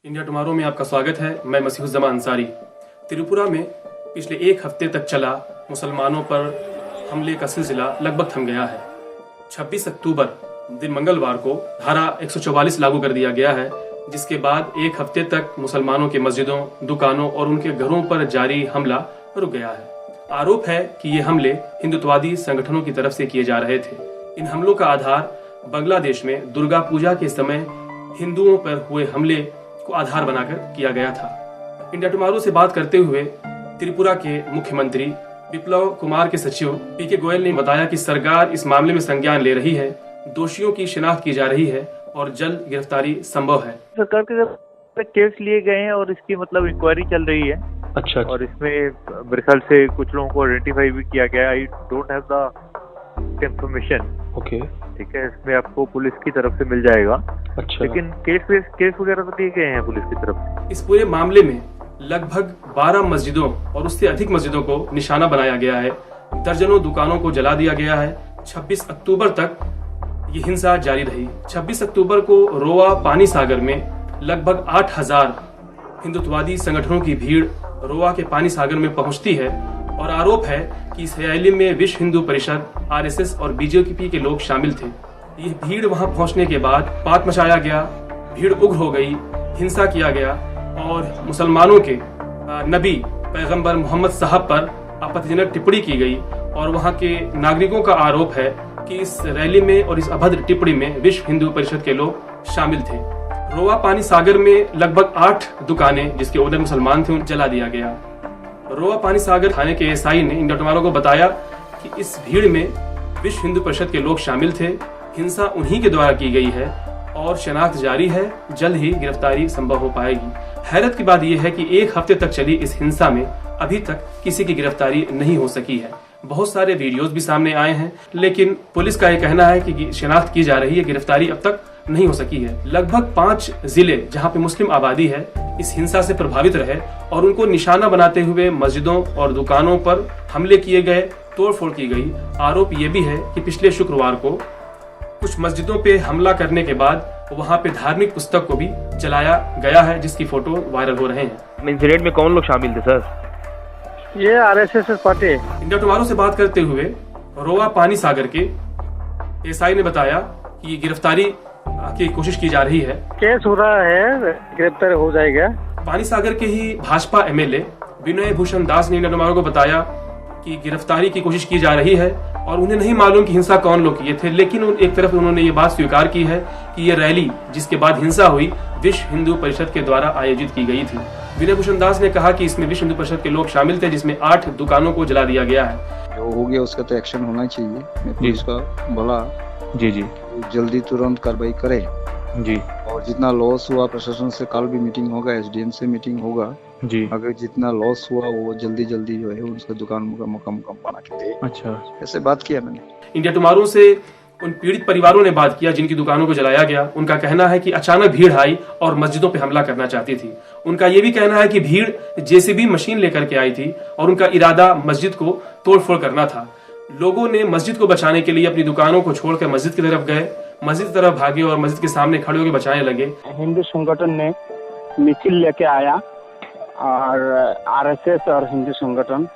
India tomorrow में आपका स्वागत है। मैं मसीहुज़्ज़मा अंसारी। त्रिपुरा में पिछले एक हफ्ते तक चला मुसलमानों पर हमले का सिलसिला लगभग थम गया है। 26 अक्टूबर दिन मंगलवार को धारा 144 लागू कर दिया गया है, जिसके बाद एक हफ्ते तक मुसलमानों के मस्जिदों, दुकानों और उनके घरों पर जारी हमला रुक गया है। आरोप है कि ये हमले हिंदुत्ववादी संगठनों की तरफ से किए जा रहे थे। इन हमलों का आधार बांग्लादेश में दुर्गा पूजा के समय हिंदुओं पर हुए हमले को आधार बनाकर किया गया था। इंडिया टुमारो से बात करते हुए त्रिपुरा के मुख्यमंत्री विप्लव कुमार के सचिव पीके गोयल ने बताया कि सरकार इस मामले में संज्ञान ले रही है, दोषियों की शिनाख्त की जा रही है और जल्द गिरफ्तारी संभव है। सरकार के तरफ केस लिए गए हैं और इसकी इंक्वायरी चल रही है। अच्छा। और इसमें मेरे ख्याल से कुछ लोगों को आइडेंटिफाई भी किया गया। I don't have the information. Okay, ठीक है, इसमें आपको पुलिस की तरफ से मिल जाएगा। अच्छा। लेकिन केस वगैरह तो दिए गए हैं पुलिस की तरफ से। इस पूरे मामले में लगभग 12 मस्जिदों और उससे अधिक मस्जिदों को निशाना बनाया गया है। दर्जनों दुकानों को जला दिया गया है। 26 अक्टूबर तक ये हिंसा जारी रही। 26 अक्टूबर को रोवा पानी सागर में लगभग 8000 हिंदुत्ववादी संगठनों की भीड़ रोवा के पानी सागर में पहुंचती है और आरोप है कि इस रैली में विश्व हिंदू परिषद, आरएसएस और बीजेपी के लोग शामिल थे। ये भीड़ वहां पहुंचने के बाद पात मचाया गया, भीड़ उग्र हो गई, हिंसा किया गया और मुसलमानों के नबी पैगंबर मोहम्मद साहब पर आपत्तिजनक टिप्पणी की गई और वहां के नागरिकों का आरोप है कि इस रैली में और इस अभद्र टिप्पणी में विश्व हिंदू परिषद के लोग शामिल थे। रोवा पानी सागर में लगभग 8 दुकानें जिसके ओनर मुसलमान थे उन्हें जला दिया गया। रोवा पानी सागर थाने के एसआई ने इंडिया टुमारो को बताया कि इस भीड़ में विश्व हिंदू परिषद के लोग शामिल थे, हिंसा उन्हीं के द्वारा की गई है और शनाख्त जारी है, जल्द ही गिरफ्तारी संभव हो पाएगी। हैरत की बात यह है कि एक हफ्ते तक चली इस हिंसा में अभी तक किसी की गिरफ्तारी नहीं हो सकी है। बहुत सारे वीडियोस भी सामने आए हैं, लेकिन पुलिस का यह कहना है कि शनाख्त की जा रही है, गिरफ्तारी अब तक नहीं हो सकी है। लगभग 5 जिले जहां पे मुस्लिम आबादी है इस हिंसा से प्रभावित रहे और उनको निशाना बनाते हुए मस्जिदों और दुकानों पर हमले किए गए, तोड़फोड़ की गई। आरोप ये भी है कि पिछले शुक्रवार को कुछ मस्जिदों पे हमला करने के बाद वहां पे धार्मिक पुस्तक को भी जलाया गया है, जिसकी फोटो वायरल हो रहे हैं। इंसिडेंट में कौन लोग शामिल थे सर? ये आरएसएस पार्टी। इंडिया टुमारो से बात करते हुए रोवा पानी सागर के एसआई ने बताया कि गिरफ्तारी की कोशिश की जा रही है। केस हो रहा है, गिरफ्तार हो जाएगा। पानी सागर के ही भाजपा एमएलए विनय भूषण दास ने इंडिया टुमारो को बताया कि गिरफ्तारी की कोशिश की जा रही है और उन्हें नहीं मालूम कि हिंसा कौन लोग किए थे, लेकिन एक तरफ उन्होंने ये बात स्वीकार की है कि ये रैली जिसके बाद हिंसा हुई विश्व हिंदू परिषद के द्वारा आयोजित की गई थी। विनय भूषण दास ने कहा कि इसमें विश्व हिंदू परिषद के लोग शामिल थे, जिसमें 8 दुकानों को जला दिया गया है। जो हो गया उसका तो एक्शन होना चाहिए। मैं पुलिस का बोला जी जल्दी तुरंत कार्रवाई करे जी। और जितना लॉस हुआ प्रशासन से कल भी मीटिंग होगा, एसडीएम से मीटिंग होगा जी। अगर जितना लॉस हुआ वो जल्दी जो है उसका दुकान का मकाम बना के दे। अच्छा, ऐसे बात किया मैंने। इंडिया टुमारो से उन पीड़ित परिवारों ने बात किया जिनकी दुकानों को जलाया गया। उनका कहना है कि अचानक भीड़ आई और मस्जिदों पे हमला करना चाहती थी। उनका ये भी कहना है कि भीड़ जेसीबी मशीन लेकर के आई थी और उनका इरादा मस्जिद को तोड़फोड़ करना था। लोगों ने मस्जिद को बचाने के लिए अपनी दुकानों को छोड़कर मस्जिद की तरफ गए, मस्जिद की तरफ भागे और मस्जिद के सामने खड़े होकर बचाने लगे। हिंदू संगठन ने मिছিল लेके आया और आरएसएस और हिंदू संगठन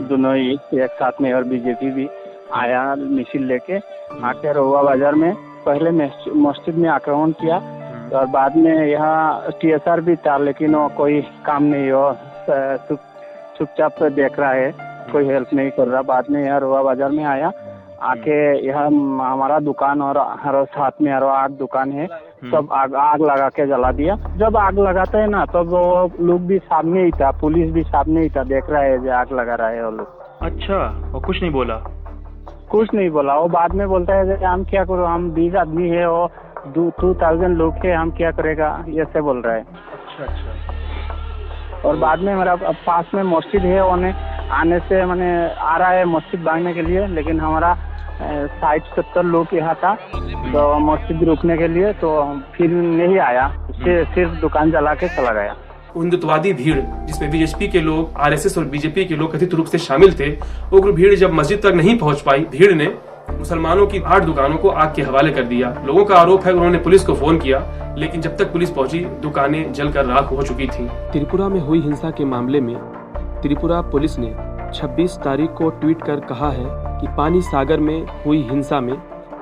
दोनों ही एक साथ में, और बीजेपी भी आया मिছিল लेके आके रोवा बाजार में पहले मस्जिद में आक्रमण किया और बाद में यहाँ टीएसआर भी था, लेकिन वो कोई काम नहीं हो, चुपचाप देख रहा है, कोई हेल्प नहीं कर रहा। बाद में यहाँ रोवा बाजार में आया, आके यहाँ हमारा दुकान और हर साथ में हर 8 दुकान है, सब आग लगा के जला दिया। जब आग लगाते है ना तब वो लोग भी सामने ही था, पुलिस भी सामने ही था, देख रहा है जो आग लगा रहा है वो लोग। अच्छा, और कुछ नहीं बोला? कुछ नहीं बोला। वो बाद में बोलता है हम क्या करो, हम 20 आदमी है, वो 2000 लोग है, हम क्या करेगा, ऐसे बोल रहा है। अच्छा। और बाद में हमारा पास में मस्जिद है, उन्हें आने से मैंने आ रहा है मस्जिद भागने के लिए, लेकिन हमारा 60-70 लोग यहाँ था तो मस्जिद रुकने के लिए, तो फिर नहीं आया, सिर्फ दुकान जला के चला गया। हिंदुत्ववादी भीड़ जिसमें बीजेपी के लोग, आरएसएस और बीजेपी के लोग कथित रूप से शामिल थे, उग्र भीड़ जब मस्जिद तक नहीं पहुंच पाई, भीड़ ने मुसलमानों की 8 दुकानों को आग के हवाले कर दिया। लोगों का आरोप है कि उन्होंने पुलिस को फोन किया, लेकिन जब तक पुलिस पहुंची दुकानें जलकर राख हो चुकी थीं। त्रिपुरा में हुई हिंसा के मामले में त्रिपुरा पुलिस ने 26 तारीख को ट्वीट कर कहा है कि पानी सागर में हुई हिंसा में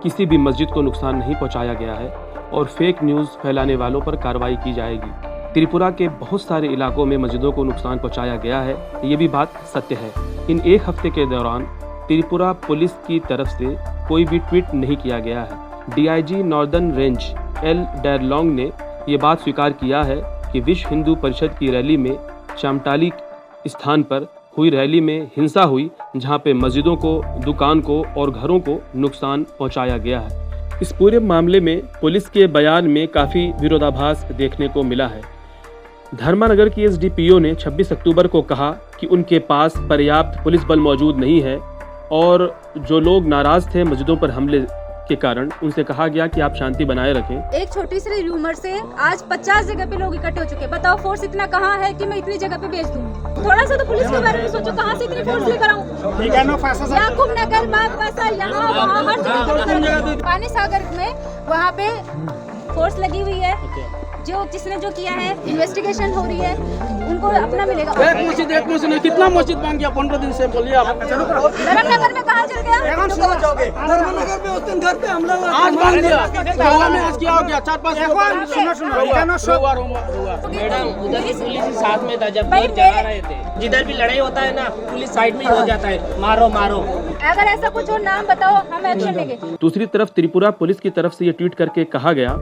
किसी भी मस्जिद को नुकसान नहीं पहुंचाया गया है और फेक न्यूज़ फैलाने वालों पर कार्रवाई की जाएगी। त्रिपुरा के बहुत सारे इलाकों में मस्जिदों को नुकसान पहुंचाया गया है, ये भी बात सत्य है। इन एक हफ्ते के दौरान त्रिपुरा पुलिस की तरफ से कोई भी ट्वीट नहीं किया गया है। डीआईजी नॉर्दर्न रेंज एल डैरलोंग ने ये बात स्वीकार किया है कि विश्व हिंदू परिषद की रैली में चामटाली स्थान पर हुई रैली में हिंसा हुई, जहां पे मस्जिदों को, दुकान को और घरों को नुकसान पहुंचाया गया है। इस पूरे मामले में पुलिस के बयान में काफ़ी विरोधाभास देखने को मिला है। धर्मानगर की एसडीपीओ ने 26 अक्टूबर को कहा कि उनके पास पर्याप्त पुलिस बल मौजूद नहीं है और जो लोग नाराज थे मस्जिदों पर हमले के कारण, उनसे कहा गया कि आप शांति बनाए रखें। एक छोटी सी र्यूमर से आज 50 जगह पे लोग इकट्ठे हो चुके हैं। बताओ फोर्स इतना कहाँ है कि मैं इतनी जगह पे भेज दूँ? थोड़ा सा तो पुलिस के बारे में सोचो, कहाँ से इतनी फोर्स लेकर आऊँ? याकूब नगर, बागपासा, यहाँ वहाँ हर जगह पानी सागर में वहाँ पे फोर्स लगी हुई है। जो जिसने जो किया है इन्वेस्टिगेशन हो रही है, उनको अपना मिलेगा। एक मस्जिद कितना मस्जिद बन गया 15 दिन से? बोलिए आप। धर्मनगर में कहाँ चल गया? धर्मनगर में उस दिन घर पे हमला आज बन गया। पहला में आज क्या हो गया? 4-5 मैडम, उधर की पुलिस साथ में था जब लोग जला रहे थे। जिधर भी लड़ाई होता है ना, पुलिस साइड में ही हो जाता है, मारो मारो। अगर ऐसा कुछ हो नाम बताओ, हम एक्शन लेंगे। दूसरी तरफ त्रिपुरा पुलिस की तरफ से ये ट्वीट करके कहा गया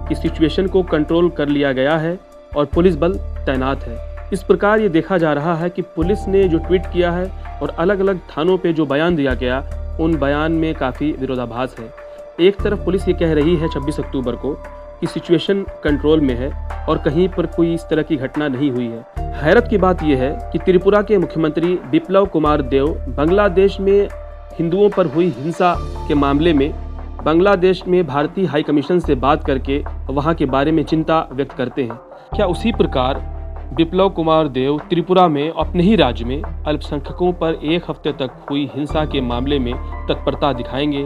कि सिचुएशन को कंट्रोल कर लिया गया है और पुलिस बल तैनात है। इस प्रकार ये देखा जा रहा है कि पुलिस ने जो ट्वीट किया है और अलग अलग थानों पे जो बयान दिया गया, उन बयान में काफ़ी विरोधाभास है। एक तरफ पुलिस ये कह रही है 26 अक्टूबर को कि सिचुएशन कंट्रोल में है और कहीं पर कोई इस तरह की घटना नहीं हुई है। हैरत की बात यह है कि त्रिपुरा के मुख्यमंत्री बिप्लब कुमार देव बांग्लादेश में हिंदुओं पर हुई हिंसा के मामले में बांग्लादेश में भारतीय हाई कमीशन से बात करके वहां के बारे में चिंता व्यक्त करते हैं। क्या उसी प्रकार बिप्लब कुमार देव त्रिपुरा में अपने ही राज्य में अल्पसंख्यकों पर एक हफ्ते तक हुई हिंसा के मामले में तत्परता दिखाएंगे?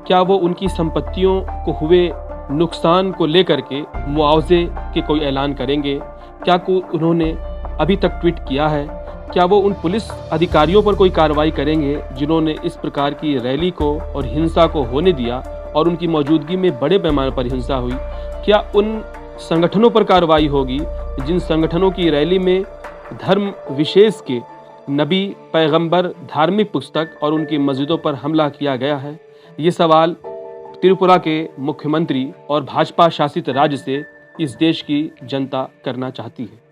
क्या वो उनकी संपत्तियों को हुए नुकसान को लेकर के मुआवजे के कोई ऐलान करेंगे? क्या उन्होंने अभी तक ट्वीट किया है? क्या वो उन पुलिस अधिकारियों पर कोई कार्रवाई करेंगे जिन्होंने इस प्रकार की रैली को और हिंसा को होने दिया और उनकी मौजूदगी में बड़े पैमाने पर हिंसा हुई? क्या उन संगठनों पर कार्रवाई होगी जिन संगठनों की रैली में धर्म विशेष के नबी, पैगंबर, धार्मिक पुस्तक और उनकी मस्जिदों पर हमला किया गया है? ये सवाल त्रिपुरा के मुख्यमंत्री और भाजपा शासित राज्य से इस देश की जनता करना चाहती है।